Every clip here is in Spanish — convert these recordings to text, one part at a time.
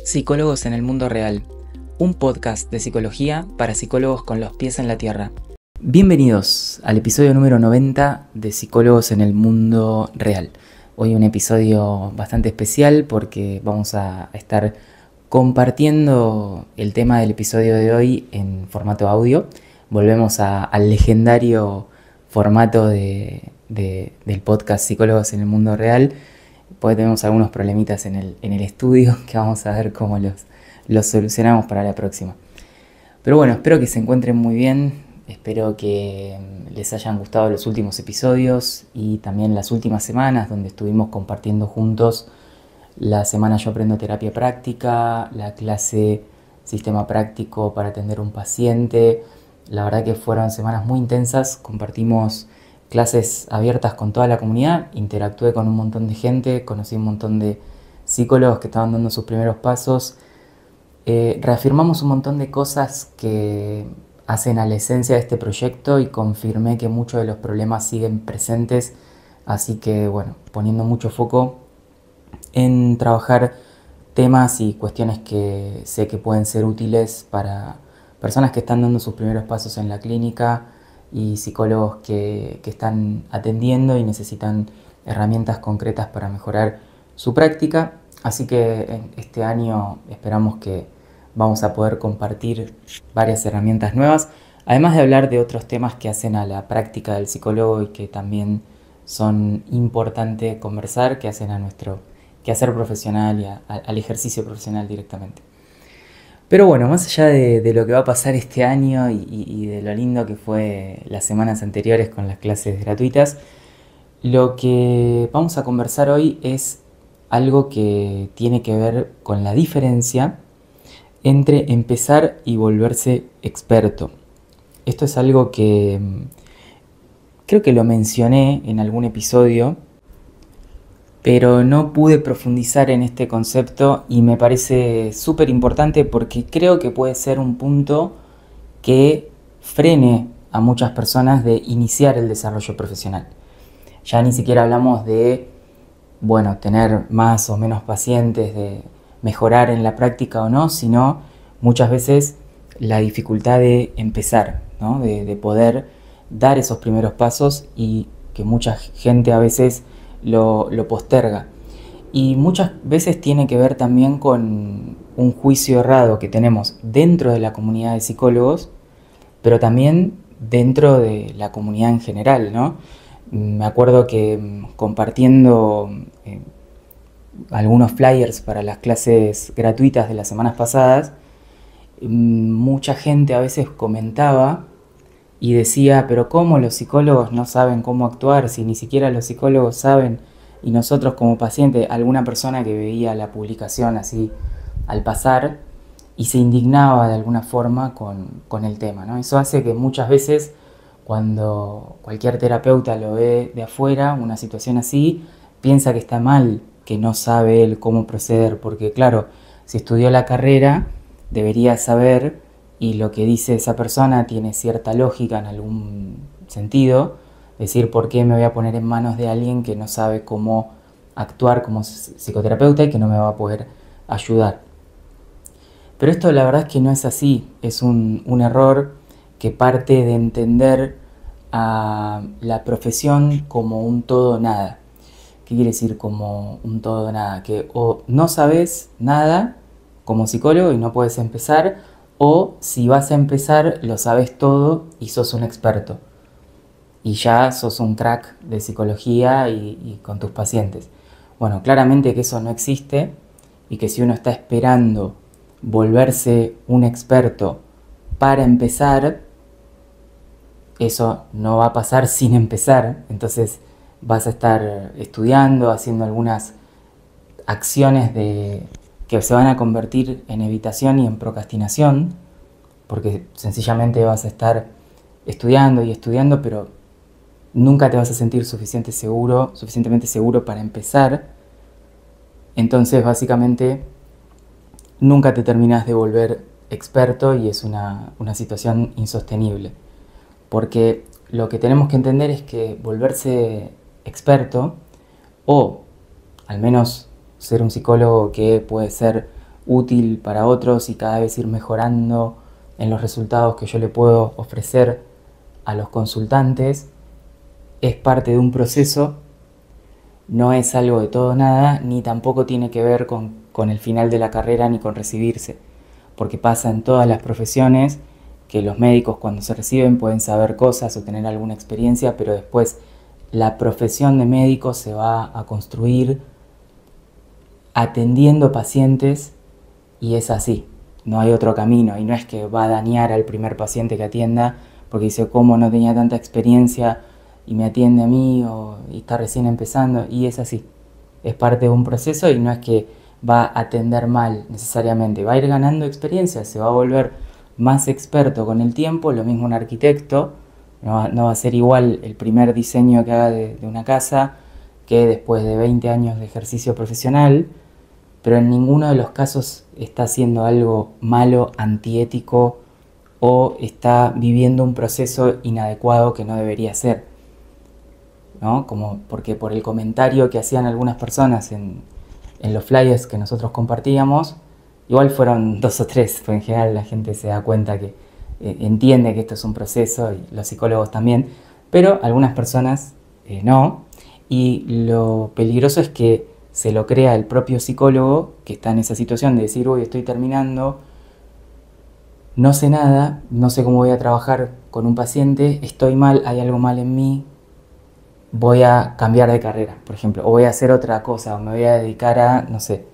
Psicólogos en el mundo real, un podcast de psicología para psicólogos con los pies en la tierra. Bienvenidos al episodio número 90 de Psicólogos en el mundo real. Hoy un episodio bastante especial porque vamos a estar compartiendo el tema del episodio de hoy en formato audio. Volvemos al legendario formato del podcast Psicólogos en el mundo real, porque tenemos algunos problemitas en el estudio que vamos a ver cómo los solucionamos para la próxima. Pero bueno, espero que se encuentren muy bien, espero que les hayan gustado los últimos episodios y también las últimas semanas donde estuvimos compartiendo juntos la semana Yo Aprendo Terapia Práctica, la clase Sistema Práctico para atender un paciente. La verdad que fueron semanas muy intensas, compartimos clases abiertas con toda la comunidad, interactué con un montón de gente, conocí un montón de psicólogos que estaban dando sus primeros pasos, reafirmamos un montón de cosas que hacen a la esencia de este proyecto y confirmé que muchos de los problemas siguen presentes, así que bueno, poniendo mucho foco en trabajar temas y cuestiones que sé que pueden ser útiles para personas que están dando sus primeros pasos en la clínica y psicólogos que están atendiendo y necesitan herramientas concretas para mejorar su práctica. Así que este año esperamos que vamos a poder compartir varias herramientas nuevas, además de hablar de otros temas que hacen a la práctica del psicólogo y que también son importantes conversar, que hacen a nuestro quehacer profesional y al ejercicio profesional directamente. Pero bueno, más allá de lo que va a pasar este año y de lo lindo que fue las semanas anteriores con las clases gratuitas, lo que vamos a conversar hoy es algo que tiene que ver con la diferencia entre empezar y volverse experto. Esto es algo que creo que lo mencioné en algún episodio, pero no pude profundizar en este concepto y me parece súper importante porque creo que puede ser un punto que frene a muchas personas de iniciar el desarrollo profesional. Ya ni siquiera hablamos de, tener más o menos pacientes, de mejorar en la práctica o no, sino muchas veces la dificultad de empezar, ¿no? de poder dar esos primeros pasos y que mucha gente a veces lo posterga. Y muchas veces tiene que ver también con un juicio errado que tenemos dentro de la comunidad de psicólogos, pero también dentro de la comunidad en general, ¿no? Me acuerdo que compartiendo algunos flyers para las clases gratuitas de las semanas pasadas, mucha gente a veces comentaba y decía, pero ¿cómo los psicólogos no saben cómo actuar? Si ni siquiera los psicólogos saben, y nosotros como pacientes, alguna persona que veía la publicación así al pasar y se indignaba de alguna forma con el tema, ¿no? Eso hace que muchas veces cuando cualquier terapeuta lo ve de afuera, una situación así, piensa que está mal, que no sabe él cómo proceder, porque claro, si estudió la carrera, debería saber, y lo que dice esa persona tiene cierta lógica en algún sentido, decir, ¿por qué me voy a poner en manos de alguien que no sabe cómo actuar como psicoterapeuta y que no me va a poder ayudar? Pero esto la verdad es que no es así, es un error que parte de entender a la profesión como un todo o nada. ¿Qué quiere decir como un todo o nada? Que o no sabes nada como psicólogo y no puedes empezar, o si vas a empezar lo sabes todo y sos un experto y ya sos un crack de psicología y con tus pacientes. Bueno, claramente que eso no existe y que si uno está esperando volverse un experto para empezar, eso no va a pasar sin empezar. Entonces vas a estar estudiando, haciendo algunas acciones que se van a convertir en evitación y en procrastinación, porque sencillamente vas a estar estudiando y estudiando, pero nunca te vas a sentir suficientemente seguro para empezar. Entonces básicamente nunca te terminas de volver experto y es una situación insostenible, porque lo que tenemos que entender es que volverse experto, o al menos ser un psicólogo que puede ser útil para otros y cada vez ir mejorando en los resultados que yo le puedo ofrecer a los consultantes, es parte de un proceso, no es algo de todo o nada, ni tampoco tiene que ver con el final de la carrera ni con recibirse, porque pasa en todas las profesiones que los médicos cuando se reciben pueden saber cosas o tener alguna experiencia, pero después la profesión de médico se va a construir atendiendo pacientes y es así, no hay otro camino, y no es que va a dañar al primer paciente que atienda porque dice cómo no tenía tanta experiencia y me atiende a mí y está recién empezando, y es así, es parte de un proceso y no es que va a atender mal necesariamente, va a ir ganando experiencia, se va a volver más experto con el tiempo. Lo mismo un arquitecto, no va a ser igual el primer diseño que haga de una casa que después de 20 años de ejercicio profesional, pero en ninguno de los casos está haciendo algo malo, antiético o está viviendo un proceso inadecuado que no debería ser, ¿no? Como porque por el comentario que hacían algunas personas en los flyers que nosotros compartíamos, igual fueron 2 o 3, pues en general la gente se da cuenta que entiende que esto es un proceso y los psicólogos también, pero algunas personas no, y lo peligroso es que se lo crea el propio psicólogo que está en esa situación de decir, uy, estoy terminando, no sé nada, no sé cómo voy a trabajar con un paciente, estoy mal, hay algo mal en mí, voy a cambiar de carrera, por ejemplo, o voy a hacer otra cosa, o me voy a dedicar a, no sé,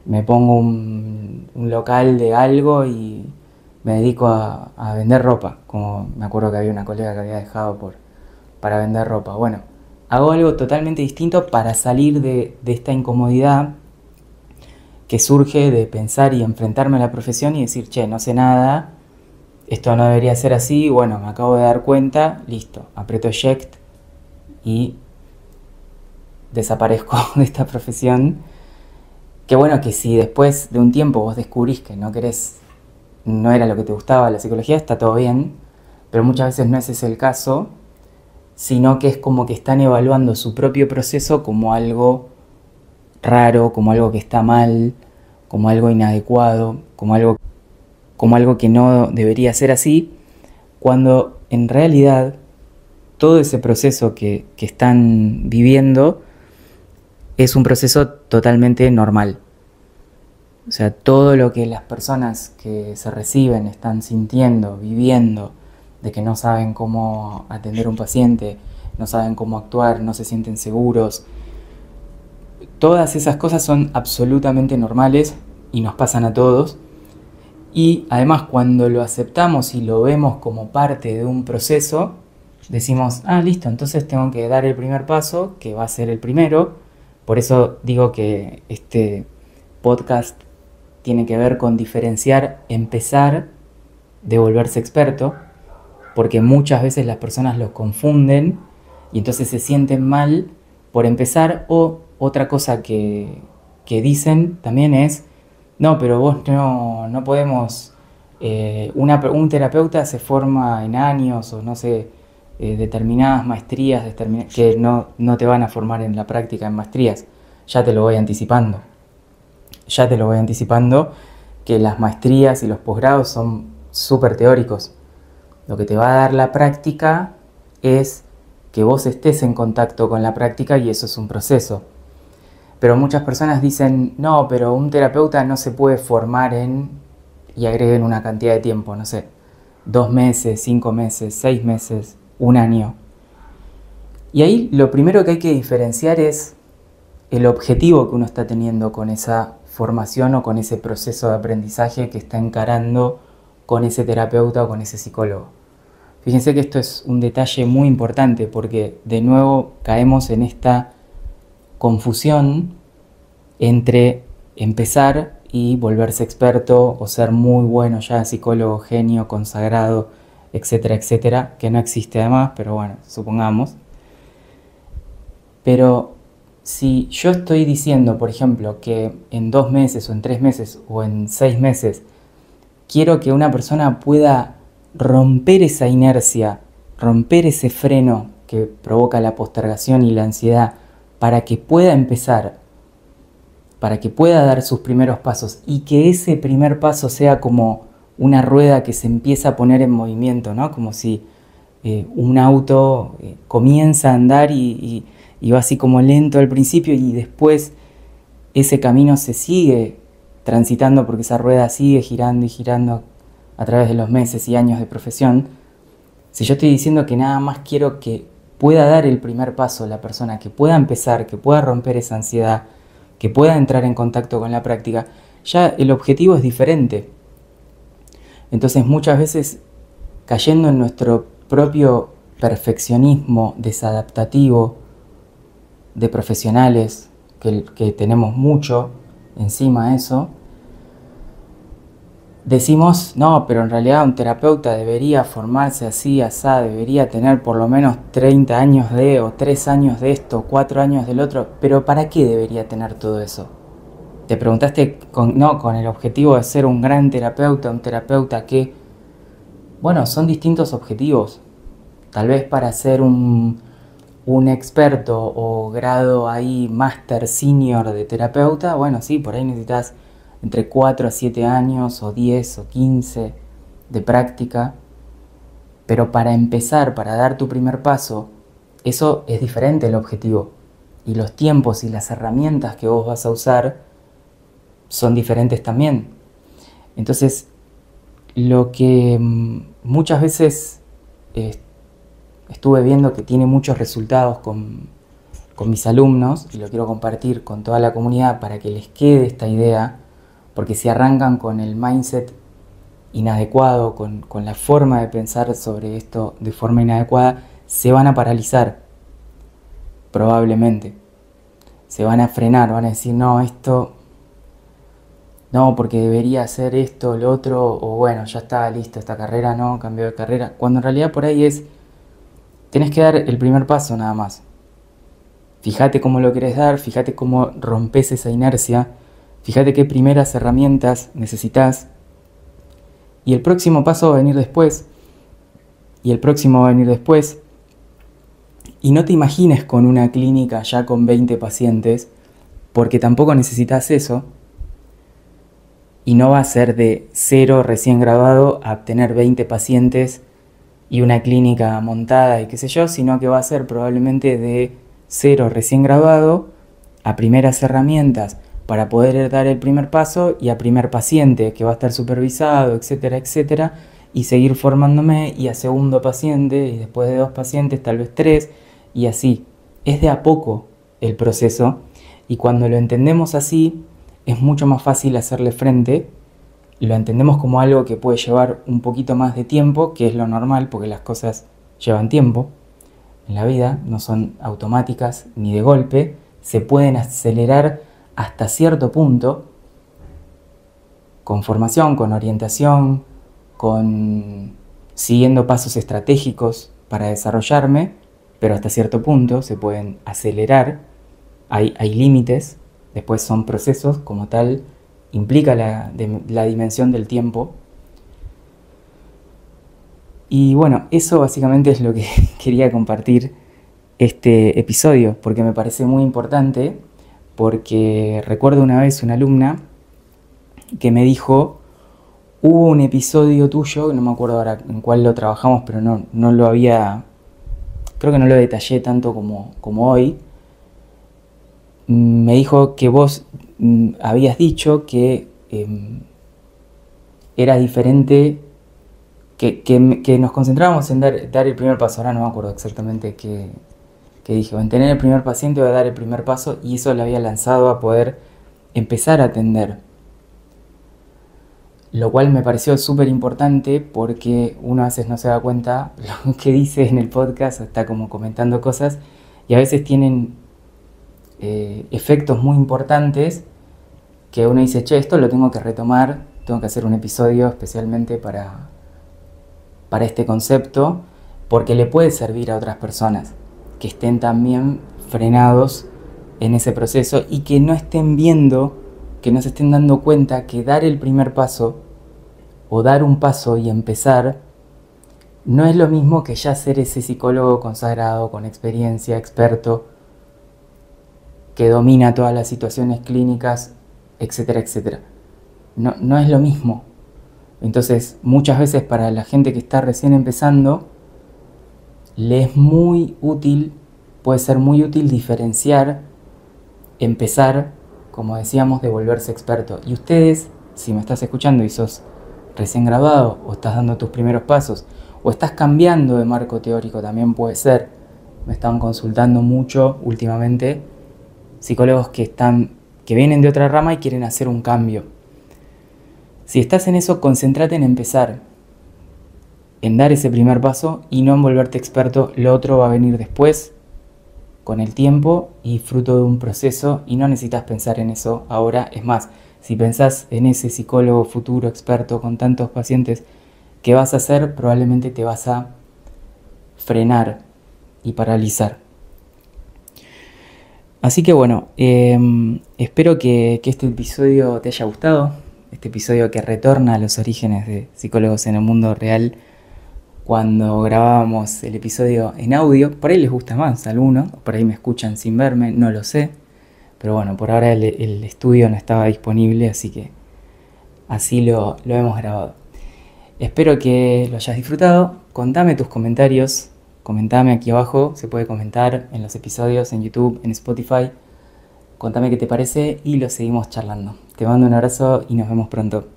me pongo un local de algo y me dedico a vender ropa, como me acuerdo que había una colega que había dejado para vender ropa. Bueno, hago algo totalmente distinto para salir de esta incomodidad que surge de pensar y enfrentarme a la profesión y decir, che, no sé nada, esto no debería ser así, bueno, me acabo de dar cuenta, listo, aprieto eject y desaparezco de esta profesión. Que bueno, que si después de un tiempo vos descubrís que no era lo que te gustaba la psicología, está todo bien, pero muchas veces no ese es el caso, sino que es como que están evaluando su propio proceso como algo raro, como algo que está mal, como algo inadecuado, como algo que no debería ser así, cuando en realidad todo ese proceso que están viviendo es un proceso totalmente normal. O sea, todo lo que las personas que se reciben están sintiendo, viviendo, de que no saben cómo atender a un paciente, no saben cómo actuar, no se sienten seguros, todas esas cosas son absolutamente normales y nos pasan a todos. Y además cuando lo aceptamos y lo vemos como parte de un proceso, decimos, listo, entonces tengo que dar el primer paso, que va a ser el primero. Por eso digo que este podcast tiene que ver con diferenciar empezar de volverse experto, porque muchas veces las personas lo confunden y entonces se sienten mal por empezar. O otra cosa que dicen también es, no, pero vos no podemos, un terapeuta se forma en años o no sé, determinadas maestrías que no te van a formar en la práctica en maestrías. Ya te lo voy anticipando que las maestrías y los posgrados son súper teóricos. Lo que te va a dar la práctica es que vos estés en contacto con la práctica y eso es un proceso. Pero muchas personas dicen, no, pero un terapeuta no se puede formar y agreguen una cantidad de tiempo, no sé, 2 meses, 5 meses, 6 meses, 1 año. Y ahí lo primero que hay que diferenciar es el objetivo que uno está teniendo con esa formación o con ese proceso de aprendizaje que está encarando con ese terapeuta o con ese psicólogo. Fíjense que esto es un detalle muy importante porque de nuevo caemos en esta confusión entre empezar y volverse experto o ser muy bueno ya, psicólogo, genio, consagrado, etcétera, etcétera, que no existe además, pero bueno, supongamos. Pero si yo estoy diciendo, por ejemplo, que en 2 meses o en 3 meses o en 6 meses quiero que una persona pueda romper esa inercia, romper ese freno que provoca la postergación y la ansiedad para que pueda empezar para que pueda dar sus primeros pasos y que ese primer paso sea como una rueda que se empieza a poner en movimiento, ¿no? Como si un auto comienza a andar y va así como lento al principio y después ese camino se sigue transitando porque esa rueda sigue girando y girando a través de los meses y años de profesión. Si yo estoy diciendo que nada más quiero que pueda dar el primer paso la persona, que pueda empezar, que pueda romper esa ansiedad, que pueda entrar en contacto con la práctica, ya el objetivo es diferente. Entonces muchas veces cayendo en nuestro propio perfeccionismo desadaptativo de profesionales, que tenemos mucho encima de eso, decimos, no, pero en realidad un terapeuta debería formarse así, asá, debería tener por lo menos 30 años de, o 3 años de esto, 4 años del otro, pero ¿para qué debería tener todo eso? Te preguntaste con el objetivo de ser un gran terapeuta, un terapeuta que, bueno, son distintos objetivos. Tal vez para ser un experto o grado ahí máster senior de terapeuta, bueno, sí, por ahí necesitas entre 4 a 7 años o 10 o 15 de práctica, pero para empezar, para dar tu primer paso, eso es diferente el objetivo y los tiempos y las herramientas que vos vas a usar son diferentes también. Entonces, lo que muchas veces estuve viendo que tiene muchos resultados con mis alumnos, y lo quiero compartir con toda la comunidad para que les quede esta idea, porque si arrancan con el mindset inadecuado, con la forma de pensar sobre esto de forma inadecuada, se van a paralizar, probablemente. Se van a frenar, van a decir, no, esto, no, porque debería hacer esto, lo otro, o bueno, ya está, listo, esta carrera no, cambio de carrera. Cuando en realidad por ahí tenés que dar el primer paso nada más. Fíjate cómo lo querés dar, fíjate cómo rompes esa inercia, fíjate qué primeras herramientas necesitas. Y el próximo paso va a venir después. Y el próximo va a venir después. Y no te imagines con una clínica ya con 20 pacientes, porque tampoco necesitas eso. Y no va a ser de 0 recién graduado a tener 20 pacientes y una clínica montada y qué sé yo, sino que va a ser probablemente de 0 recién graduado a primeras herramientas para poder dar el primer paso y a primer paciente que va a estar supervisado, etcétera, etcétera, y seguir formándome y a segundo paciente y después de 2 pacientes tal vez 3 y así. Es de a poco el proceso y cuando lo entendemos así es mucho más fácil hacerle frente. Lo entendemos como algo que puede llevar un poquito más de tiempo, que es lo normal porque las cosas llevan tiempo en la vida, no son automáticas ni de golpe, se pueden acelerar hasta cierto punto con formación, con orientación, siguiendo pasos estratégicos para desarrollarme, pero hasta cierto punto se pueden acelerar, hay límites, después son procesos como tal, implica la dimensión del tiempo. Y bueno, eso básicamente es lo que quería compartir este episodio, porque me parece muy importante, porque recuerdo una vez una alumna que me dijo, hubo un episodio tuyo, no me acuerdo ahora en cuál lo trabajamos, pero no lo había, creo que no lo detallé tanto como hoy. Me dijo que vos habías dicho que era diferente, que nos concentrábamos en dar el primer paso. Ahora no me acuerdo exactamente qué dije, o en tener el primer paciente o dar el primer paso, y eso le había lanzado a poder empezar a atender. Lo cual me pareció súper importante porque uno a veces no se da cuenta lo que dice en el podcast, está como comentando cosas y a veces tienen efectos muy importantes que uno dice, che, esto lo tengo que retomar, tengo que hacer un episodio especialmente para este concepto, porque le puede servir a otras personas que estén también frenados en ese proceso y que no estén viendo, que no se estén dando cuenta que dar el primer paso o dar un paso y empezar no es lo mismo que ya ser ese psicólogo consagrado, con experiencia, experto. que domina todas las situaciones clínicas, etcétera, etcétera. No es lo mismo. Entonces, muchas veces para la gente que está recién empezando, le es muy útil, puede ser muy útil diferenciar, empezar, como decíamos, de volverse experto. Y ustedes, si me estás escuchando y sos recién graduado, o estás dando tus primeros pasos, o estás cambiando de marco teórico, también puede ser. Me están consultando mucho últimamente psicólogos que vienen de otra rama y quieren hacer un cambio. Si estás en eso, concéntrate en empezar, en dar ese primer paso y no en volverte experto. Lo otro va a venir después, con el tiempo y fruto de un proceso, y no necesitas pensar en eso ahora. Es más, si pensás en ese psicólogo futuro experto con tantos pacientes, ¿qué vas a hacer? Probablemente te vas a frenar y paralizar. Así que bueno, espero que este episodio te haya gustado, este episodio que retorna a los orígenes de Psicólogos en el Mundo Real, cuando grabábamos el episodio en audio. Por ahí les gusta más a algunos, por ahí me escuchan sin verme, no lo sé, pero bueno, por ahora el estudio no estaba disponible, así que así lo hemos grabado. Espero que lo hayas disfrutado. Contame tus comentarios. Comentame aquí abajo, se puede comentar en los episodios, en YouTube, en Spotify. Contame qué te parece y lo seguimos charlando. Te mando un abrazo y nos vemos pronto.